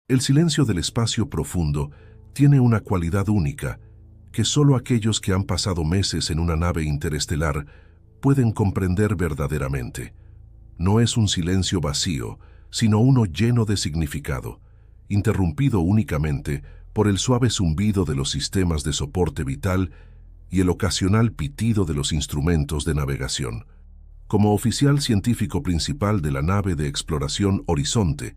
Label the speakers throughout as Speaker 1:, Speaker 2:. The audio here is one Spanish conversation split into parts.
Speaker 1: El silencio del espacio profundo tiene una cualidad única que solo aquellos que han pasado meses en una nave interestelar pueden comprender verdaderamente. No es un silencio vacío, sino uno lleno de significado, interrumpido únicamente por el suave zumbido de los sistemas de soporte vital y el ocasional pitido de los instrumentos de navegación. Como oficial científico principal de la nave de exploración Horizonte,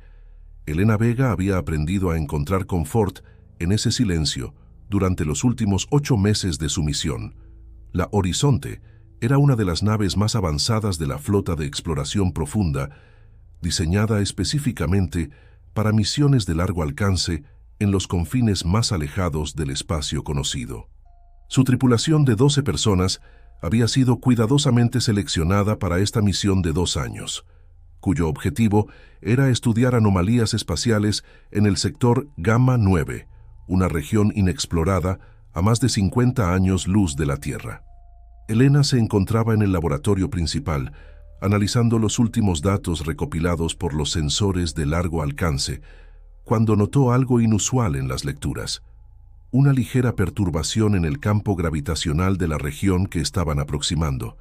Speaker 1: Elena Vega había aprendido a encontrar confort en ese silencio durante los últimos 8 meses de su misión. La Horizonte era una de las naves más avanzadas de la flota de exploración profunda, diseñada específicamente para misiones de largo alcance en los confines más alejados del espacio conocido. Su tripulación de 12 personas había sido cuidadosamente seleccionada para esta misión de 2 años, cuyo objetivo era estudiar anomalías espaciales en el sector Gamma 9, una región inexplorada a más de 50 años luz de la Tierra. Elena se encontraba en el laboratorio principal, analizando los últimos datos recopilados por los sensores de largo alcance, cuando notó algo inusual en las lecturas: una ligera perturbación en el campo gravitacional de la región que estaban aproximando.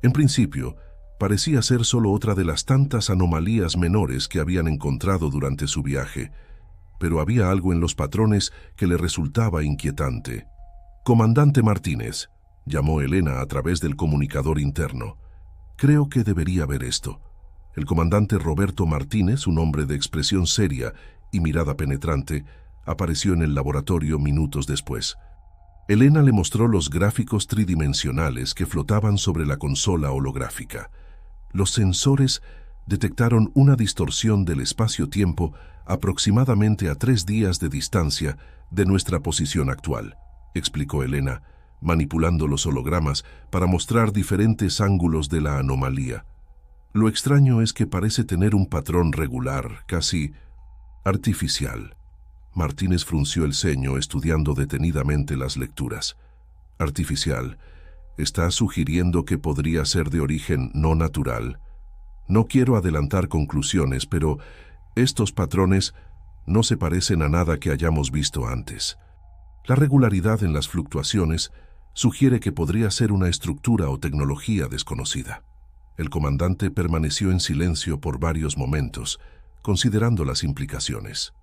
Speaker 1: En principio, parecía ser solo otra de las tantas anomalías menores que habían encontrado durante su viaje, pero había algo en los patrones que le resultaba inquietante. «Comandante Martínez», llamó Elena a través del comunicador interno. «Creo que debería ver esto». El comandante Roberto Martínez, un hombre de expresión seria y mirada penetrante, apareció en el laboratorio minutos después. Elena le mostró los gráficos tridimensionales que flotaban sobre la consola holográfica. Los sensores detectaron una distorsión del espacio-tiempo aproximadamente a 3 días de distancia de nuestra posición actual, explicó Elena, manipulando los hologramas para mostrar diferentes ángulos de la anomalía. Lo extraño es que parece tener un patrón regular, casi artificial. Martínez frunció el ceño, estudiando detenidamente las lecturas. Artificial. ¿Está sugiriendo que podría ser de origen no natural? No quiero adelantar conclusiones, pero estos patrones no se parecen a nada que hayamos visto antes. La regularidad en las fluctuaciones sugiere que podría ser una estructura o tecnología desconocida. El comandante permaneció en silencio por varios momentos, considerando las implicaciones.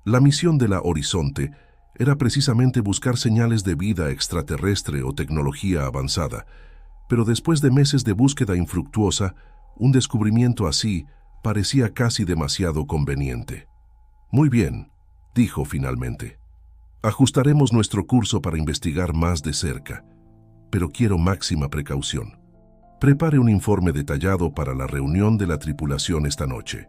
Speaker 1: La misión de la Horizonte era precisamente buscar señales de vida extraterrestre o tecnología avanzada, pero después de meses de búsqueda infructuosa, un descubrimiento así parecía casi demasiado conveniente. «Muy bien», dijo finalmente. «Ajustaremos nuestro curso para investigar más de cerca, pero quiero máxima precaución. Prepare un informe detallado para la reunión de la tripulación esta noche».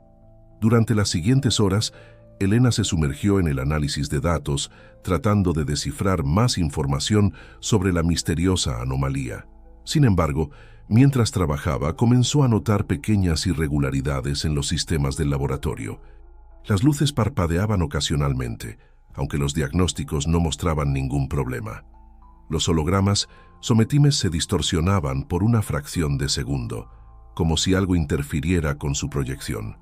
Speaker 1: Durante las siguientes horas, Elena se sumergió en el análisis de datos, tratando de descifrar más información sobre la misteriosa anomalía. Sin embargo, mientras trabajaba, comenzó a notar pequeñas irregularidades en los sistemas del laboratorio. Las luces parpadeaban ocasionalmente, aunque los diagnósticos no mostraban ningún problema. Los hologramas sometimes se distorsionaban por una fracción de segundo, como si algo interfiriera con su proyección.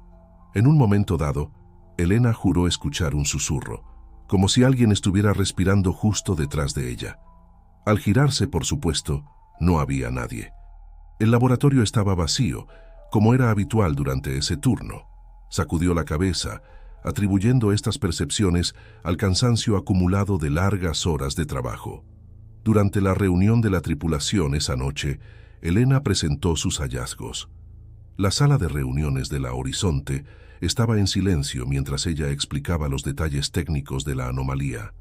Speaker 1: En un momento dado, Elena juró escuchar un susurro, como si alguien estuviera respirando justo detrás de ella. Al girarse, por supuesto, no había nadie. El laboratorio estaba vacío, como era habitual durante ese turno. Sacudió la cabeza, atribuyendo estas percepciones al cansancio acumulado de largas horas de trabajo. Durante la reunión de la tripulación esa noche, Elena presentó sus hallazgos. La sala de reuniones de la Horizonte estaba en silencio mientras ella explicaba los detalles técnicos de la anomalía.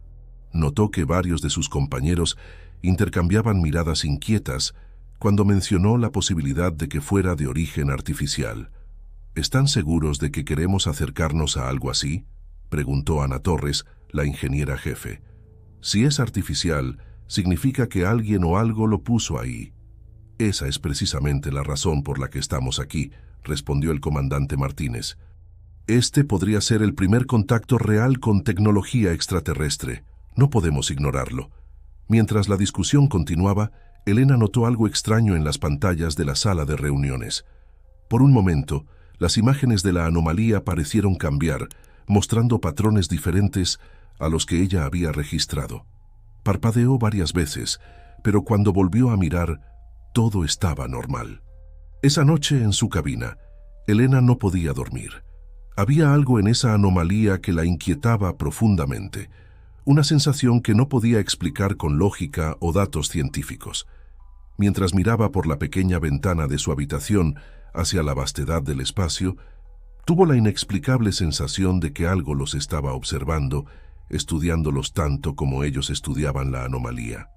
Speaker 1: Notó que varios de sus compañeros intercambiaban miradas inquietas cuando mencionó la posibilidad de que fuera de origen artificial. ¿Están seguros de que queremos acercarnos a algo así?, preguntó Ana Torres, la ingeniera jefe. Si es artificial, significa que alguien o algo lo puso ahí. Esa es precisamente la razón por la que estamos aquí, respondió el comandante Martínez. Este podría ser el primer contacto real con tecnología extraterrestre. No podemos ignorarlo. Mientras la discusión continuaba, Elena notó algo extraño en las pantallas de la sala de reuniones. Por un momento, las imágenes de la anomalía parecieron cambiar, mostrando patrones diferentes a los que ella había registrado. Parpadeó varias veces, pero cuando volvió a mirar, todo estaba normal. Esa noche en su cabina, Elena no podía dormir. Había algo en esa anomalía que la inquietaba profundamente, una sensación que no podía explicar con lógica o datos científicos. Mientras miraba por la pequeña ventana de su habitación hacia la vastedad del espacio, tuvo la inexplicable sensación de que algo los estaba observando, estudiándolos tanto como ellos estudiaban la anomalía.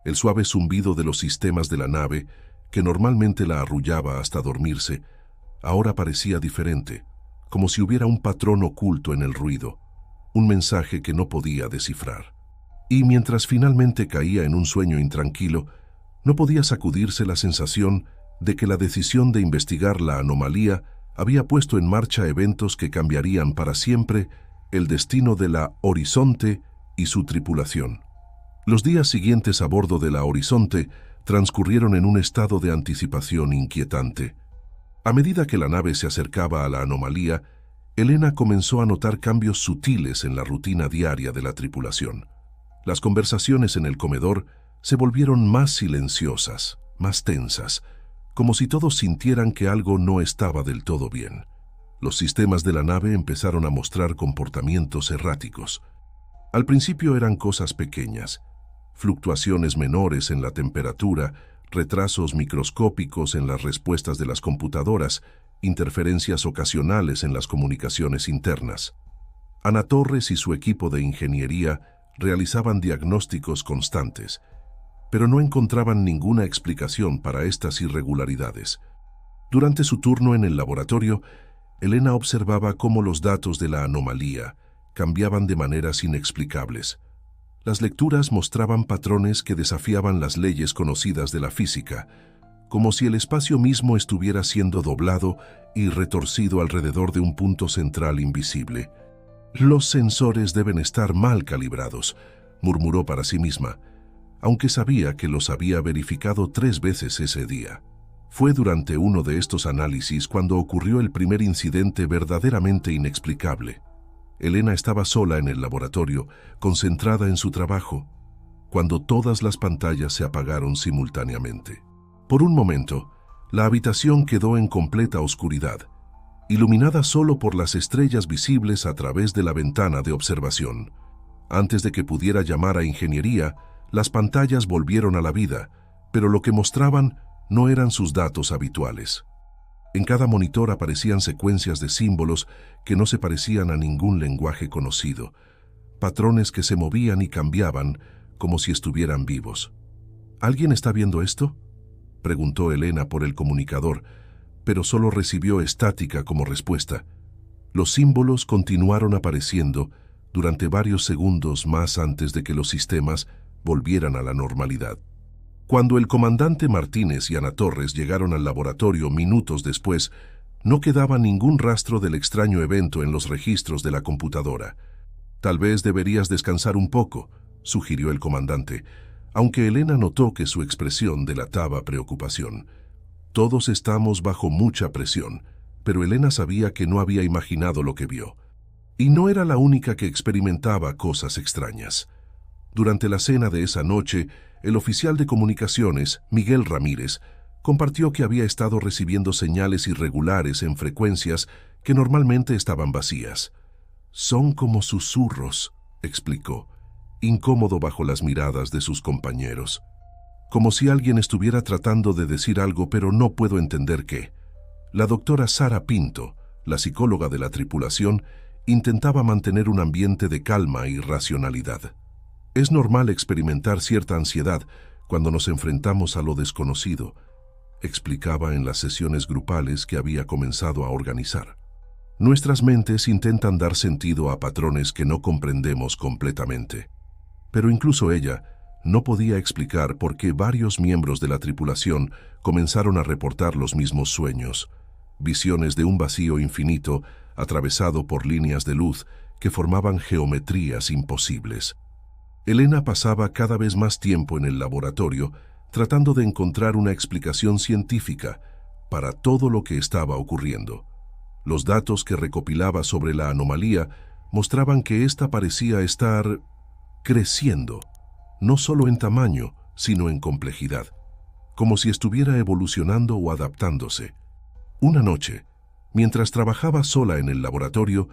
Speaker 1: El suave zumbido de los sistemas de la nave, que normalmente la arrullaba hasta dormirse, ahora parecía diferente, como si hubiera un patrón oculto en el ruido, un mensaje que no podía descifrar. Y mientras finalmente caía en un sueño intranquilo, no podía sacudirse la sensación de que la decisión de investigar la anomalía había puesto en marcha eventos que cambiarían para siempre el destino de la Horizonte y su tripulación. Los días siguientes a bordo de la Horizonte transcurrieron en un estado de anticipación inquietante. A medida que la nave se acercaba a la anomalía, Elena comenzó a notar cambios sutiles en la rutina diaria de la tripulación. Las conversaciones en el comedor se volvieron más silenciosas, más tensas, como si todos sintieran que algo no estaba del todo bien. Los sistemas de la nave empezaron a mostrar comportamientos erráticos. Al principio eran cosas pequeñas, fluctuaciones menores en la temperatura, retrasos microscópicos en las respuestas de las computadoras, interferencias ocasionales en las comunicaciones internas. Ana Torres y su equipo de ingeniería realizaban diagnósticos constantes, pero no encontraban ninguna explicación para estas irregularidades. Durante su turno en el laboratorio, Elena observaba cómo los datos de la anomalía cambiaban de maneras inexplicables. Las lecturas mostraban patrones que desafiaban las leyes conocidas de la física, como si el espacio mismo estuviera siendo doblado y retorcido alrededor de un punto central invisible. «Los sensores deben estar mal calibrados», murmuró para sí misma, aunque sabía que los había verificado 3 veces ese día. Fue durante uno de estos análisis cuando ocurrió el primer incidente verdaderamente inexplicable. Elena estaba sola en el laboratorio, concentrada en su trabajo, cuando todas las pantallas se apagaron simultáneamente. Por un momento, la habitación quedó en completa oscuridad, iluminada solo por las estrellas visibles a través de la ventana de observación. Antes de que pudiera llamar a ingeniería, las pantallas volvieron a la vida, pero lo que mostraban no eran sus datos habituales. En cada monitor aparecían secuencias de símbolos que no se parecían a ningún lenguaje conocido, patrones que se movían y cambiaban como si estuvieran vivos. ¿Alguien está viendo esto?, preguntó Elena por el comunicador, pero solo recibió estática como respuesta. Los símbolos continuaron apareciendo durante varios segundos más antes de que los sistemas volvieran a la normalidad. Cuando el comandante Martínez y Ana Torres llegaron al laboratorio minutos después, no quedaba ningún rastro del extraño evento en los registros de la computadora. «Tal vez deberías descansar un poco», sugirió el comandante, aunque Elena notó que su expresión delataba preocupación. Todos estamos bajo mucha presión, pero Elena sabía que no había imaginado lo que vio. Y no era la única que experimentaba cosas extrañas. Durante la cena de esa noche, el oficial de comunicaciones, Miguel Ramírez, compartió que había estado recibiendo señales irregulares en frecuencias que normalmente estaban vacías. «Son como susurros», explicó, incómodo bajo las miradas de sus compañeros. «Como si alguien estuviera tratando de decir algo, pero no puedo entender qué». La doctora Sara Pinto, la psicóloga de la tripulación, intentaba mantener un ambiente de calma y racionalidad. «Es normal experimentar cierta ansiedad cuando nos enfrentamos a lo desconocido», explicaba en las sesiones grupales que había comenzado a organizar. «Nuestras mentes intentan dar sentido a patrones que no comprendemos completamente». Pero incluso ella no podía explicar por qué varios miembros de la tripulación comenzaron a reportar los mismos sueños, visiones de un vacío infinito atravesado por líneas de luz que formaban geometrías imposibles. Elena pasaba cada vez más tiempo en el laboratorio tratando de encontrar una explicación científica para todo lo que estaba ocurriendo. Los datos que recopilaba sobre la anomalía mostraban que ésta parecía estar creciendo, no solo en tamaño, sino en complejidad, como si estuviera evolucionando o adaptándose. Una noche, mientras trabajaba sola en el laboratorio,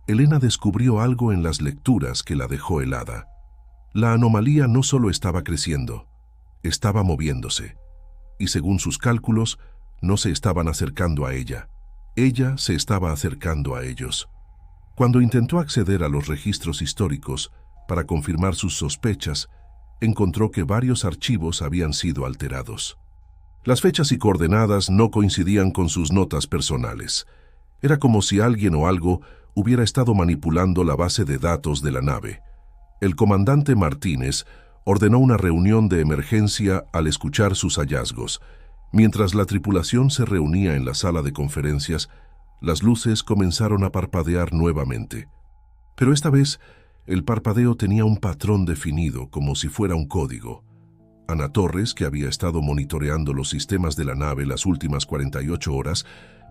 Speaker 1: Elena descubrió algo en las lecturas que la dejó helada. La anomalía no solo estaba creciendo, estaba moviéndose, y según sus cálculos, no se estaban acercando a ella se estaba acercando a ellos. Cuando intentó acceder a los registros históricos para confirmar sus sospechas, encontró que varios archivos habían sido alterados. Las fechas y coordenadas no coincidían con sus notas personales. Era como si alguien o algo hubiera estado manipulando la base de datos de la nave. El comandante Martínez ordenó una reunión de emergencia al escuchar sus hallazgos. Mientras la tripulación se reunía en la sala de conferencias, las luces comenzaron a parpadear nuevamente. Pero esta vez, el parpadeo tenía un patrón definido, como si fuera un código. Ana Torres, que había estado monitoreando los sistemas de la nave las últimas 48 horas,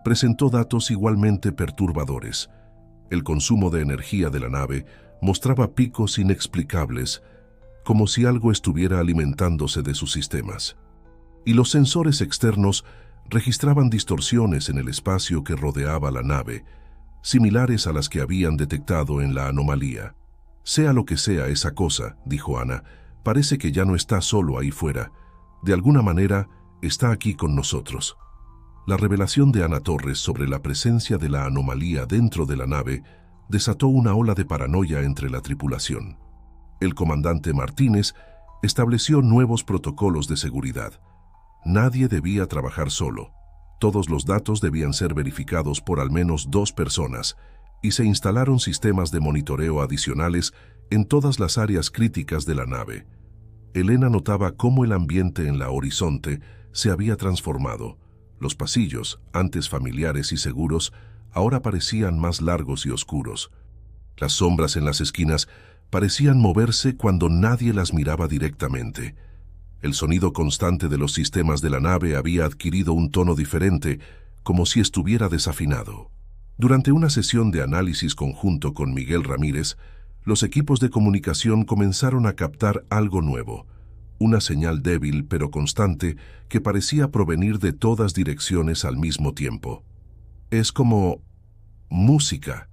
Speaker 1: presentó datos igualmente perturbadores. El consumo de energía de la nave mostraba picos inexplicables, como si algo estuviera alimentándose de sus sistemas. Y los sensores externos registraban distorsiones en el espacio que rodeaba la nave, similares a las que habían detectado en la anomalía. Sea lo que sea esa cosa, dijo Ana, parece que ya no está solo ahí fuera. De alguna manera, está aquí con nosotros. La revelación de Ana Torres sobre la presencia de la anomalía dentro de la nave desató una ola de paranoia entre la tripulación. El comandante Martínez estableció nuevos protocolos de seguridad. Nadie debía trabajar solo. Todos los datos debían ser verificados por al menos 2 personas y se instalaron sistemas de monitoreo adicionales en todas las áreas críticas de la nave. Elena notaba cómo el ambiente en la Horizonte se había transformado. Los pasillos, antes familiares y seguros, ahora parecían más largos y oscuros. Las sombras en las esquinas parecían moverse cuando nadie las miraba directamente. El sonido constante de los sistemas de la nave había adquirido un tono diferente, como si estuviera desafinado. Durante una sesión de análisis conjunto con Miguel Ramírez, los equipos de comunicación comenzaron a captar algo nuevo, una señal débil pero constante que parecía provenir de todas direcciones al mismo tiempo. «Es como música»,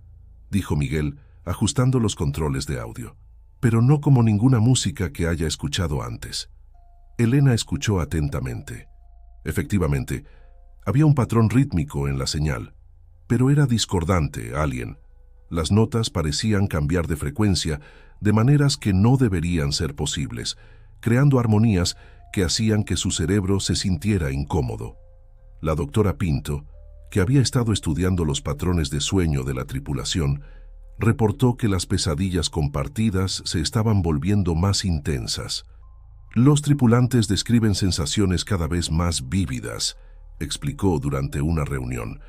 Speaker 1: dijo Miguel, ajustando los controles de audio, «pero no como ninguna música que haya escuchado antes». Elena escuchó atentamente. Efectivamente, había un patrón rítmico en la señal, pero era discordante, alien. Las notas parecían cambiar de frecuencia de maneras que no deberían ser posibles, creando armonías que hacían que su cerebro se sintiera incómodo. La doctora Pinto, que había estado estudiando los patrones de sueño de la tripulación, reportó que las pesadillas compartidas se estaban volviendo más intensas. «Los tripulantes describen sensaciones cada vez más vívidas», explicó durante una reunión.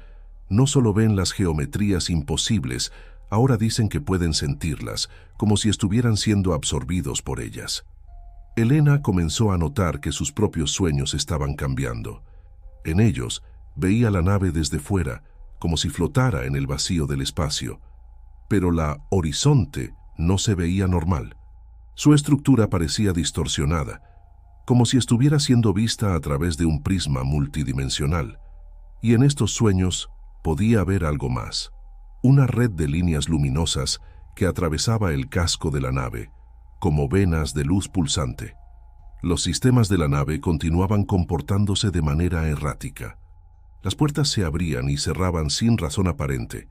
Speaker 1: «No solo ven las geometrías imposibles, ahora dicen que pueden sentirlas, como si estuvieran siendo absorbidos por ellas». Elena comenzó a notar que sus propios sueños estaban cambiando. En ellos, veía la nave desde fuera, como si flotara en el vacío del espacio. Pero la Horizonte no se veía normal. Su estructura parecía distorsionada, como si estuviera siendo vista a través de un prisma multidimensional. Y en estos sueños podía haber algo más. Una red de líneas luminosas que atravesaba el casco de la nave, como venas de luz pulsante. Los sistemas de la nave continuaban comportándose de manera errática. Las puertas se abrían y cerraban sin razón aparente.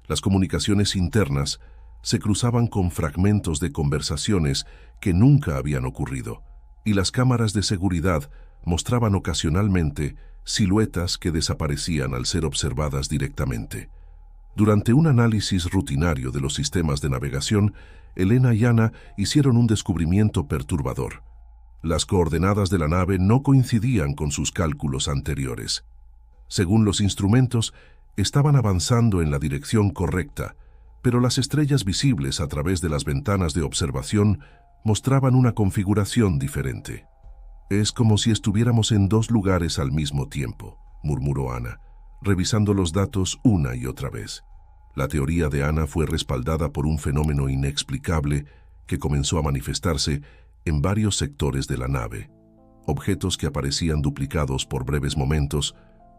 Speaker 1: Las comunicaciones internas se cruzaban con fragmentos de conversaciones que nunca habían ocurrido, y las cámaras de seguridad mostraban ocasionalmente siluetas que desaparecían al ser observadas directamente. Durante un análisis rutinario de los sistemas de navegación, Elena y Ana hicieron un descubrimiento perturbador. Las coordenadas de la nave no coincidían con sus cálculos anteriores. Según los instrumentos, estaban avanzando en la dirección correcta, pero las estrellas visibles a través de las ventanas de observación mostraban una configuración diferente. «Es como si estuviéramos en 2 lugares al mismo tiempo», murmuró Ana, revisando los datos una y otra vez. La teoría de Ana fue respaldada por un fenómeno inexplicable que comenzó a manifestarse en varios sectores de la nave. Objetos que aparecían duplicados por breves momentos,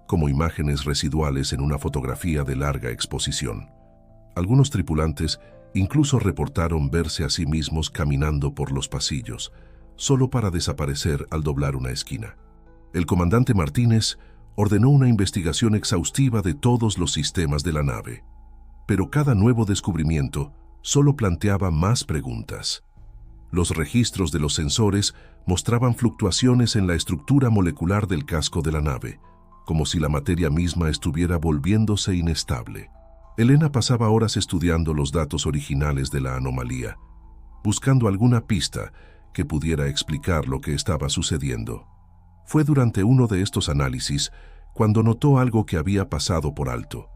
Speaker 1: como imágenes residuales en una fotografía de larga exposición. Algunos tripulantes incluso reportaron verse a sí mismos caminando por los pasillos, solo para desaparecer al doblar una esquina. El comandante Martínez ordenó una investigación exhaustiva de todos los sistemas de la nave, pero cada nuevo descubrimiento solo planteaba más preguntas. Los registros de los sensores mostraban fluctuaciones en la estructura molecular del casco de la nave, como si la materia misma estuviera volviéndose inestable. Elena pasaba horas estudiando los datos originales de la anomalía, buscando alguna pista que pudiera explicar lo que estaba sucediendo. Fue durante uno de estos análisis cuando notó algo que había pasado por alto.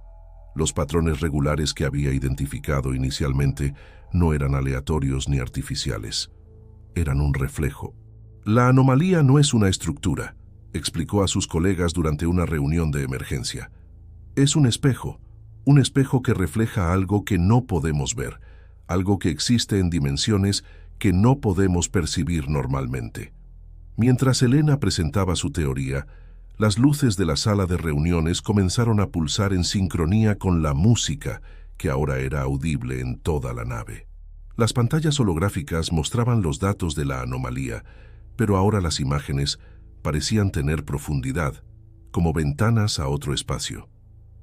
Speaker 1: Los patrones regulares que había identificado inicialmente no eran aleatorios ni artificiales. Eran un reflejo. La anomalía no es una estructura, explicó a sus colegas durante una reunión de emergencia. Es un espejo que refleja algo que no podemos ver, algo que existe en dimensiones que no podemos percibir normalmente. Mientras Elena presentaba su teoría, las luces de la sala de reuniones comenzaron a pulsar en sincronía con la música que ahora era audible en toda la nave. Las pantallas holográficas mostraban los datos de la anomalía, pero ahora las imágenes parecían tener profundidad, como ventanas a otro espacio.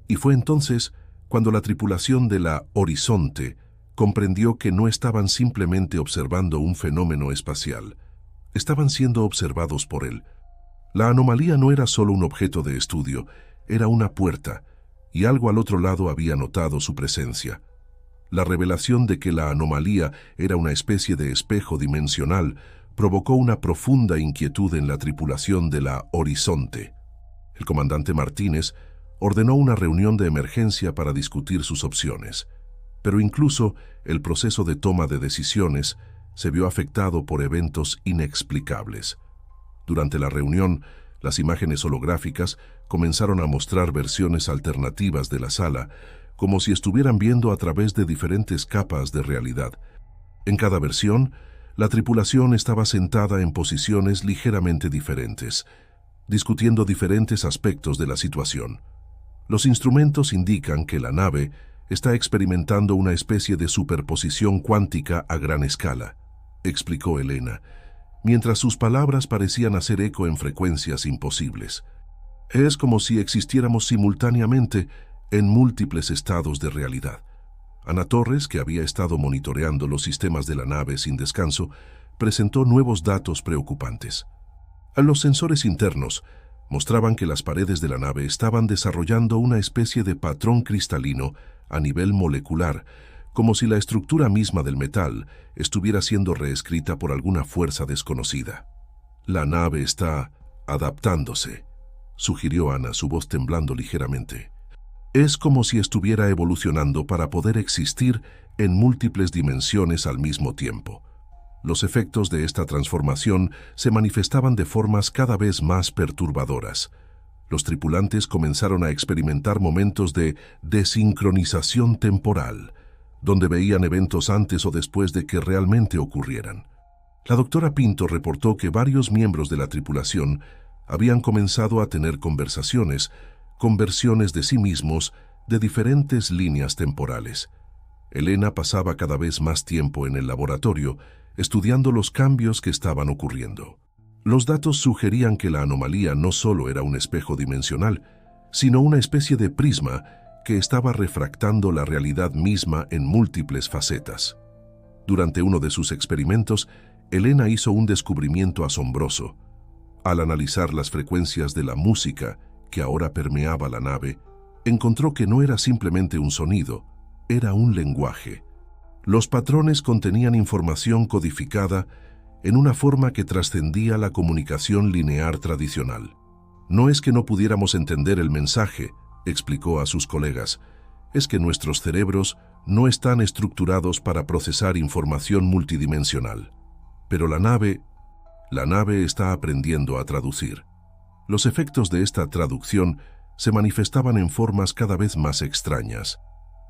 Speaker 1: Y fue entonces cuando la tripulación de la Horizonte comprendió que no estaban simplemente observando un fenómeno espacial, estaban siendo observados por él. La anomalía no era solo un objeto de estudio, era una puerta, y algo al otro lado había notado su presencia. La revelación de que la anomalía era una especie de espejo dimensional provocó una profunda inquietud en la tripulación de la Horizonte. El comandante Martínez ordenó una reunión de emergencia para discutir sus opciones, pero incluso el proceso de toma de decisiones se vio afectado por eventos inexplicables. Durante la reunión, las imágenes holográficas comenzaron a mostrar versiones alternativas de la sala, como si estuvieran viendo a través de diferentes capas de realidad. En cada versión, la tripulación estaba sentada en posiciones ligeramente diferentes, discutiendo diferentes aspectos de la situación. Los instrumentos indican que la nave está experimentando una especie de superposición cuántica a gran escala, explicó Elena, mientras sus palabras parecían hacer eco en frecuencias imposibles. Es como si existiéramos simultáneamente en múltiples estados de realidad. Ana Torres, que había estado monitoreando los sistemas de la nave sin descanso, presentó nuevos datos preocupantes. Los sensores internos mostraban que las paredes de la nave estaban desarrollando una especie de patrón cristalino a nivel molecular, como si la estructura misma del metal estuviera siendo reescrita por alguna fuerza desconocida. La nave está adaptándose, sugirió Ana, su voz temblando ligeramente. Es como si estuviera evolucionando para poder existir en múltiples dimensiones al mismo tiempo. Los efectos de esta transformación se manifestaban de formas cada vez más perturbadoras. Los tripulantes comenzaron a experimentar momentos de desincronización temporal, donde veían eventos antes o después de que realmente ocurrieran. La doctora Pinto reportó que varios miembros de la tripulación habían comenzado a tener conversaciones con versiones de sí mismos de diferentes líneas temporales. Elena pasaba cada vez más tiempo en el laboratorio estudiando los cambios que estaban ocurriendo. Los datos sugerían que la anomalía no solo era un espejo dimensional, sino una especie de prisma que estaba refractando la realidad misma en múltiples facetas. Durante uno de sus experimentos, Elena hizo un descubrimiento asombroso. Al analizar las frecuencias de la música que ahora permeaba la nave, encontró que no era simplemente un sonido, era un lenguaje. Los patrones contenían información codificada en una forma que trascendía la comunicación lineal tradicional. No es que no pudiéramos entender el mensaje, explicó a sus colegas, es que nuestros cerebros no están estructurados para procesar información multidimensional. Pero la nave está aprendiendo a traducir. Los efectos de esta traducción se manifestaban en formas cada vez más extrañas.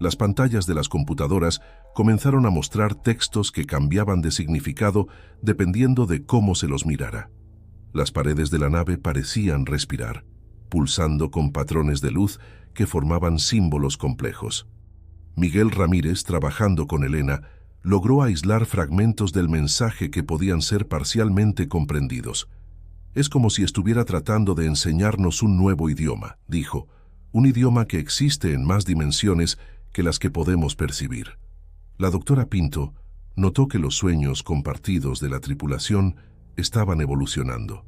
Speaker 1: Las pantallas de las computadoras comenzaron a mostrar textos que cambiaban de significado dependiendo de cómo se los mirara. Las paredes de la nave parecían respirar, pulsando con patrones de luz que formaban símbolos complejos. Miguel Ramírez, trabajando con Elena, logró aislar fragmentos del mensaje que podían ser parcialmente comprendidos. Es como si estuviera tratando de enseñarnos un nuevo idioma, dijo, un idioma que existe en más dimensiones que las que podemos percibir. La doctora Pinto notó que los sueños compartidos de la tripulación estaban evolucionando.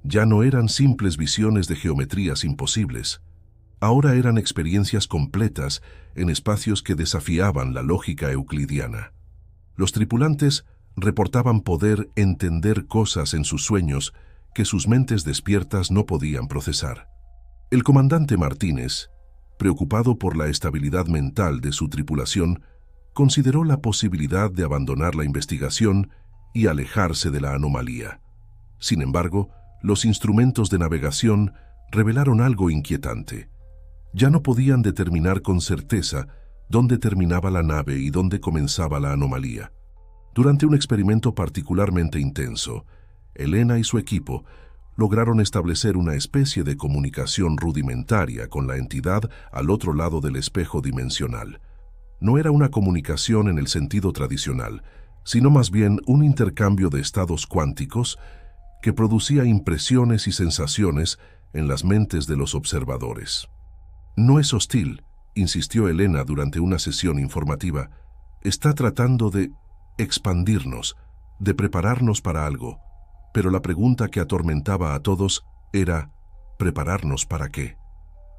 Speaker 1: Ya no eran simples visiones de geometrías imposibles. Ahora eran experiencias completas en espacios que desafiaban la lógica euclidiana. Los tripulantes reportaban poder entender cosas en sus sueños que sus mentes despiertas no podían procesar. El comandante Martínez, preocupado por la estabilidad mental de su tripulación, consideró la posibilidad de abandonar la investigación y alejarse de la anomalía. Sin embargo, los instrumentos de navegación revelaron algo inquietante. Ya no podían determinar con certeza dónde terminaba la nave y dónde comenzaba la anomalía. Durante un experimento particularmente intenso, Elena y su equipo lograron establecer una especie de comunicación rudimentaria con la entidad al otro lado del espejo dimensional. No era una comunicación en el sentido tradicional, sino más bien un intercambio de estados cuánticos que producía impresiones y sensaciones en las mentes de los observadores. No es hostil, insistió Elena durante una sesión informativa. Está tratando de expandirnos, de prepararnos para algo. Pero la pregunta que atormentaba a todos era, ¿prepararnos para qué?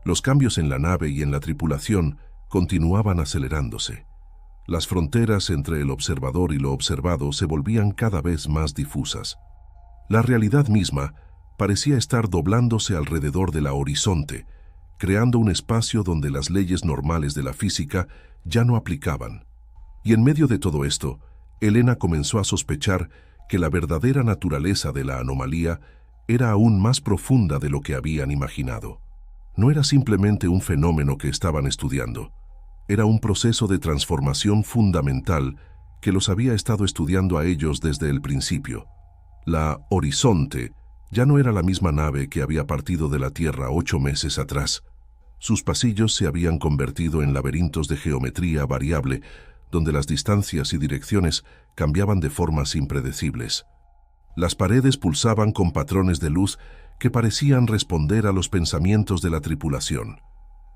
Speaker 1: Los cambios en la nave y en la tripulación continuaban acelerándose. Las fronteras entre el observador y lo observado se volvían cada vez más difusas. La realidad misma parecía estar doblándose alrededor de la horizonte, creando un espacio donde las leyes normales de la física ya no aplicaban. Y en medio de todo esto, Elena comenzó a sospechar que la verdadera naturaleza de la anomalía era aún más profunda de lo que habían imaginado. No era simplemente un fenómeno que estaban estudiando, era un proceso de transformación fundamental que los había estado estudiando a ellos desde el principio. La Horizonte ya no era la misma nave que había partido de la Tierra 8 meses atrás. Sus pasillos se habían convertido en laberintos de geometría variable, donde las distancias y direcciones cambiaban de formas impredecibles. Las paredes pulsaban con patrones de luz que parecían responder a los pensamientos de la tripulación,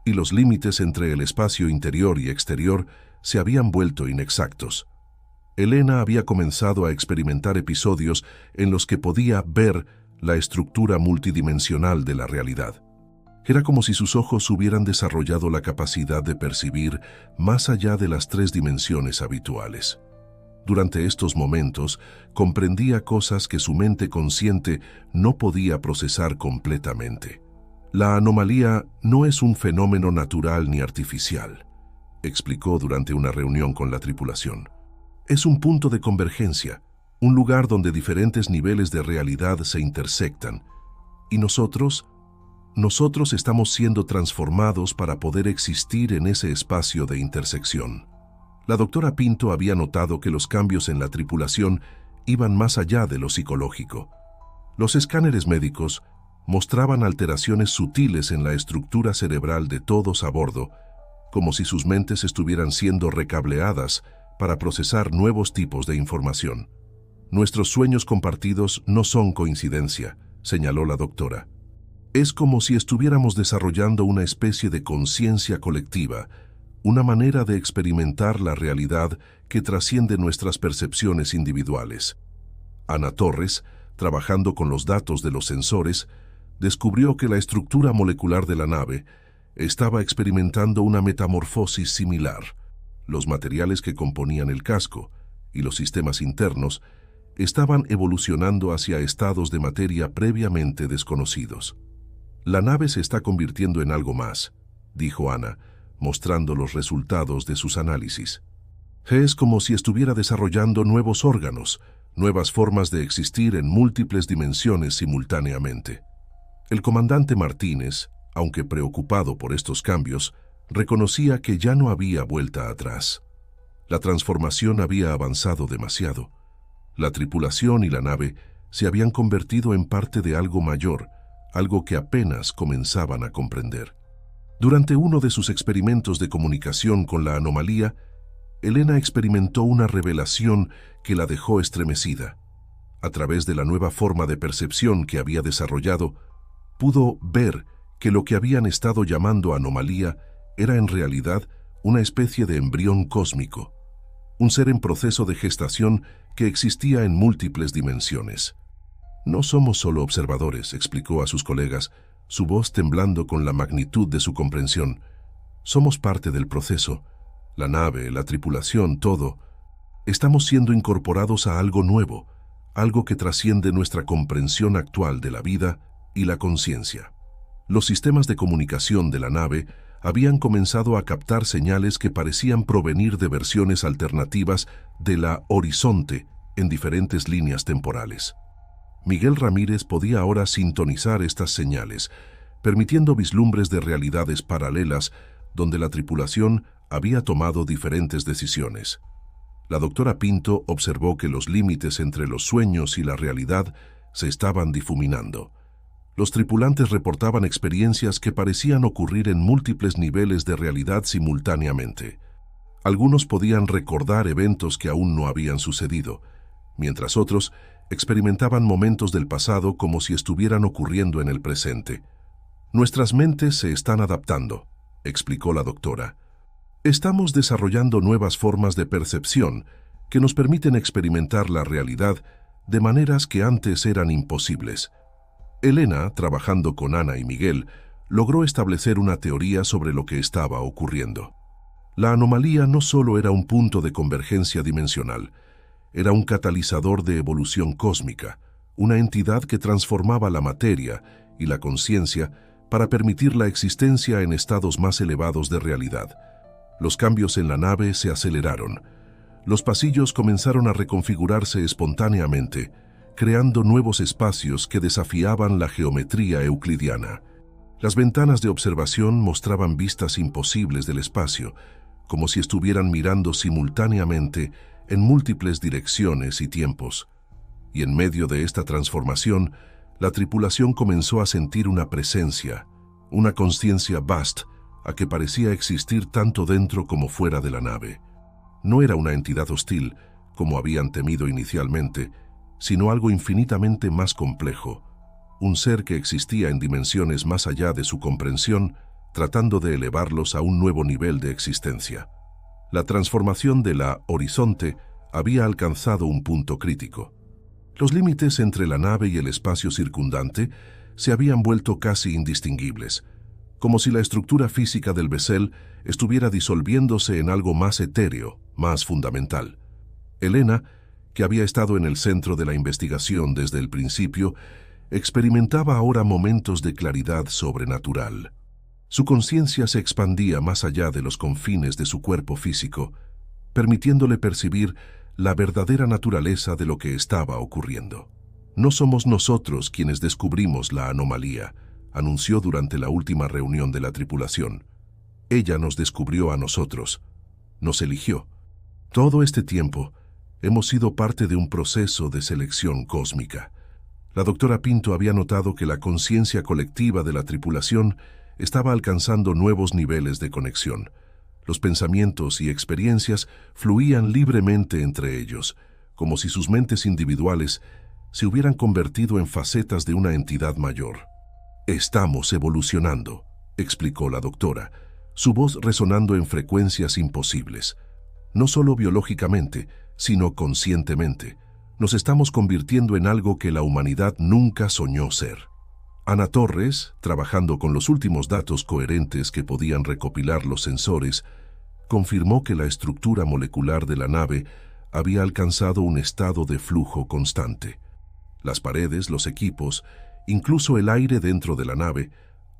Speaker 1: y los límites entre el espacio interior y exterior se habían vuelto inexactos. Elena había comenzado a experimentar episodios en los que podía ver la estructura multidimensional de la realidad. Era como si sus ojos hubieran desarrollado la capacidad de percibir más allá de las 3 dimensiones habituales. Durante estos momentos, comprendía cosas que su mente consciente no podía procesar completamente. La anomalía no es un fenómeno natural ni artificial, explicó durante una reunión con la tripulación. Es un punto de convergencia, un lugar donde diferentes niveles de realidad se intersectan, y nosotros estamos siendo transformados para poder existir en ese espacio de intersección. La doctora Pinto había notado que los cambios en la tripulación iban más allá de lo psicológico. Los escáneres médicos mostraban alteraciones sutiles en la estructura cerebral de todos a bordo, como si sus mentes estuvieran siendo recableadas para procesar nuevos tipos de información. Nuestros sueños compartidos no son coincidencia, señaló la doctora. Es como si estuviéramos desarrollando una especie de conciencia colectiva, una manera de experimentar la realidad que trasciende nuestras percepciones individuales. Ana Torres, trabajando con los datos de los sensores, descubrió que la estructura molecular de la nave estaba experimentando una metamorfosis similar. Los materiales que componían el casco y los sistemas internos estaban evolucionando hacia estados de materia previamente desconocidos. La nave se está convirtiendo en algo más, dijo Ana, mostrando los resultados de sus análisis. Es como si estuviera desarrollando nuevos órganos, nuevas formas de existir en múltiples dimensiones simultáneamente. El comandante Martínez, aunque preocupado por estos cambios, Reconocía que ya no había vuelta atrás. La transformación había avanzado demasiado. La tripulación y la nave se habían convertido en parte de algo mayor, algo que apenas comenzaban a comprender. Durante uno de sus experimentos de comunicación con la anomalía, Elena experimentó una revelación que la dejó estremecida. A través de la nueva forma de percepción que había desarrollado, pudo ver que lo que habían estado llamando anomalía era en realidad una especie de embrión cósmico, un ser en proceso de gestación que existía en múltiples dimensiones. No somos solo observadores, explicó a sus colegas, su voz temblando con la magnitud de su comprensión. Somos parte del proceso. La nave, la tripulación, todo. Estamos siendo incorporados a algo nuevo, algo que trasciende nuestra comprensión actual de la vida y la conciencia. Los sistemas de comunicación de la nave habían comenzado a captar señales que parecían provenir de versiones alternativas de la Horizonte en diferentes líneas temporales. Miguel Ramírez podía ahora sintonizar estas señales, permitiendo vislumbres de realidades paralelas donde la tripulación había tomado diferentes decisiones. La doctora Pinto observó que los límites entre los sueños y la realidad se estaban difuminando. Los tripulantes reportaban experiencias que parecían ocurrir en múltiples niveles de realidad simultáneamente. Algunos podían recordar eventos que aún no habían sucedido, mientras otros experimentaban momentos del pasado como si estuvieran ocurriendo en el presente. Nuestras mentes se están adaptando, explicó la doctora. Estamos desarrollando nuevas formas de percepción que nos permiten experimentar la realidad de maneras que antes eran imposibles. Elena, trabajando con Ana y Miguel, logró establecer una teoría sobre lo que estaba ocurriendo. La anomalía no solo era un punto de convergencia dimensional, era un catalizador de evolución cósmica, una entidad que transformaba la materia y la conciencia para permitir la existencia en estados más elevados de realidad. Los cambios en la nave se aceleraron. Los pasillos comenzaron a reconfigurarse espontáneamente, creando nuevos espacios que desafiaban la geometría euclidiana. Las ventanas de observación mostraban vistas imposibles del espacio, como si estuvieran mirando simultáneamente en múltiples direcciones y tiempos. Y en medio de esta transformación, la tripulación comenzó a sentir una presencia, una consciencia vasta, a que parecía existir tanto dentro como fuera de la nave. No era una entidad hostil, como habían temido inicialmente, sino algo infinitamente más complejo, un ser que existía en dimensiones más allá de su comprensión, tratando de elevarlos a un nuevo nivel de existencia. La transformación de la Horizonte había alcanzado un punto crítico. Los límites entre la nave y el espacio circundante se habían vuelto casi indistinguibles, como si la estructura física del Bessel estuviera disolviéndose en algo más etéreo, más fundamental. Elena, que había estado en el centro de la investigación desde el principio, experimentaba ahora momentos de claridad sobrenatural. Su conciencia se expandía más allá de los confines de su cuerpo físico, permitiéndole percibir la verdadera naturaleza de lo que estaba ocurriendo. No somos nosotros quienes descubrimos la anomalía, anunció durante la última reunión de la tripulación. Ella nos descubrió a nosotros, nos eligió. Todo este tiempo hemos sido parte de un proceso de selección cósmica. La doctora Pinto había notado que la conciencia colectiva de la tripulación estaba alcanzando nuevos niveles de conexión. Los pensamientos y experiencias fluían libremente entre ellos, como si sus mentes individuales se hubieran convertido en facetas de una entidad mayor. Estamos evolucionando, explicó la doctora, su voz resonando en frecuencias imposibles. No solo biológicamente, sino conscientemente. Nos estamos convirtiendo en algo que la humanidad nunca soñó ser. Ana Torres, trabajando con los últimos datos coherentes que podían recopilar los sensores, confirmó que la estructura molecular de la nave había alcanzado un estado de flujo constante. Las paredes, los equipos, incluso el aire dentro de la nave,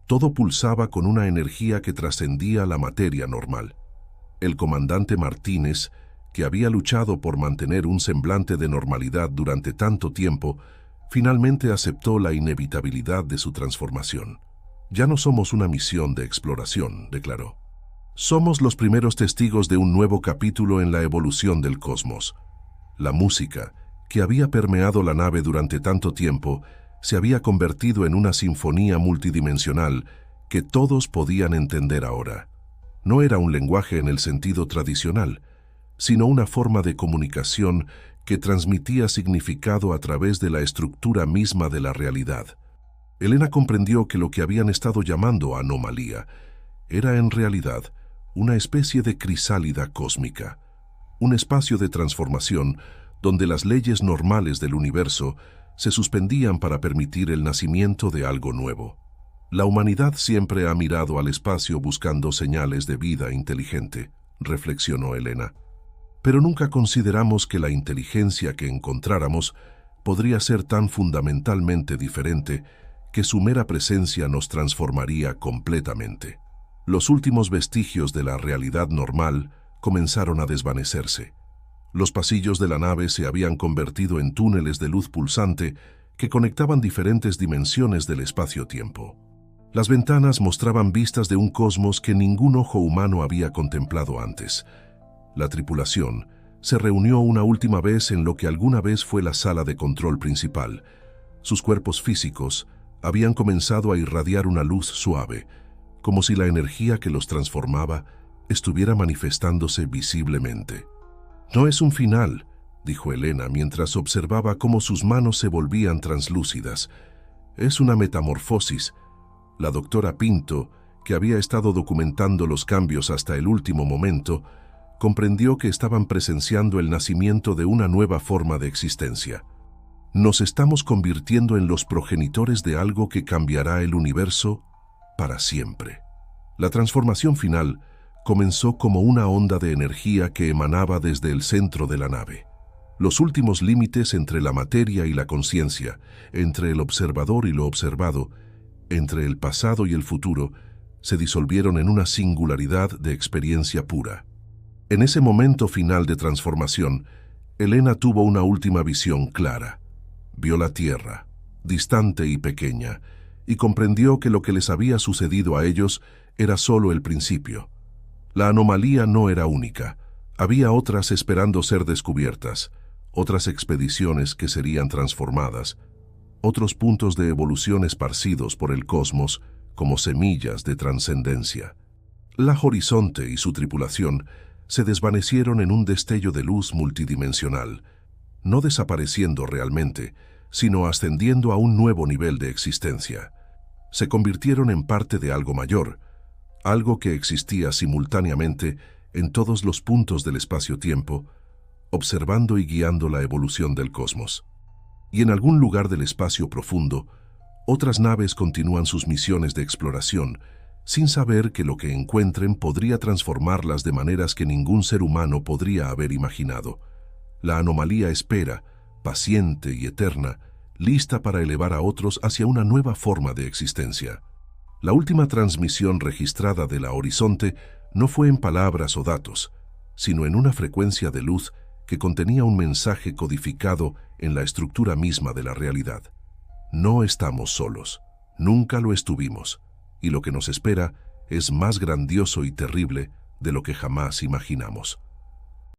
Speaker 1: todo pulsaba con una energía que trascendía la materia normal. El comandante Martínez, que había luchado por mantener un semblante de normalidad durante tanto tiempo, finalmente aceptó la inevitabilidad de su transformación. Ya no somos una misión de exploración, declaró. Somos los primeros testigos de un nuevo capítulo en la evolución del cosmos. La música, que había permeado la nave durante tanto tiempo, se había convertido en una sinfonía multidimensional que todos podían entender ahora. No era un lenguaje en el sentido tradicional, sino una forma de comunicación que transmitía significado a través de la estructura misma de la realidad. Elena comprendió que lo que habían estado llamando anomalía era en realidad una especie de crisálida cósmica, un espacio de transformación donde las leyes normales del universo se suspendían para permitir el nacimiento de algo nuevo. La humanidad siempre ha mirado al espacio buscando señales de vida inteligente, reflexionó Elena. Pero nunca consideramos que la inteligencia que encontráramos podría ser tan fundamentalmente diferente que su mera presencia nos transformaría completamente. Los últimos vestigios de la realidad normal comenzaron a desvanecerse. Los pasillos de la nave se habían convertido en túneles de luz pulsante que conectaban diferentes dimensiones del espacio-tiempo. Las ventanas mostraban vistas de un cosmos que ningún ojo humano había contemplado antes. La tripulación se reunió una última vez en lo que alguna vez fue la sala de control principal. Sus cuerpos físicos habían comenzado a irradiar una luz suave, como si la energía que los transformaba estuviera manifestándose visiblemente. «No es un final», dijo Elena mientras observaba cómo sus manos se volvían translúcidas. «Es una metamorfosis». La doctora Pinto, que había estado documentando los cambios hasta el último momento, comprendió que estaban presenciando el nacimiento de una nueva forma de existencia. Nos estamos convirtiendo en los progenitores de algo que cambiará el universo para siempre. La transformación final comenzó como una onda de energía que emanaba desde el centro de la nave. Los últimos límites entre la materia y la conciencia, entre el observador y lo observado, entre el pasado y el futuro, se disolvieron en una singularidad de experiencia pura. En ese momento final de transformación, Elena tuvo una última visión clara. Vio la Tierra, distante y pequeña, y comprendió que lo que les había sucedido a ellos era solo el principio. La anomalía no era única. Había otras esperando ser descubiertas, otras expediciones que serían transformadas, otros puntos de evolución esparcidos por el cosmos como semillas de trascendencia. La Horizonte y su tripulación se desvanecieron en un destello de luz multidimensional, no desapareciendo realmente, sino ascendiendo a un nuevo nivel de existencia. Se convirtieron en parte de algo mayor, algo que existía simultáneamente en todos los puntos del espacio-tiempo, observando y guiando la evolución del cosmos. Y en algún lugar del espacio profundo, otras naves continúan sus misiones de exploración, sin saber que lo que encuentren podría transformarlas de maneras que ningún ser humano podría haber imaginado. La anomalía espera, paciente y eterna, lista para elevar a otros hacia una nueva forma de existencia. La última transmisión registrada de la Horizonte no fue en palabras o datos, sino en una frecuencia de luz que contenía un mensaje codificado en la estructura misma de la realidad. No estamos solos, nunca lo estuvimos, y lo que nos espera es más grandioso y terrible de lo que jamás imaginamos.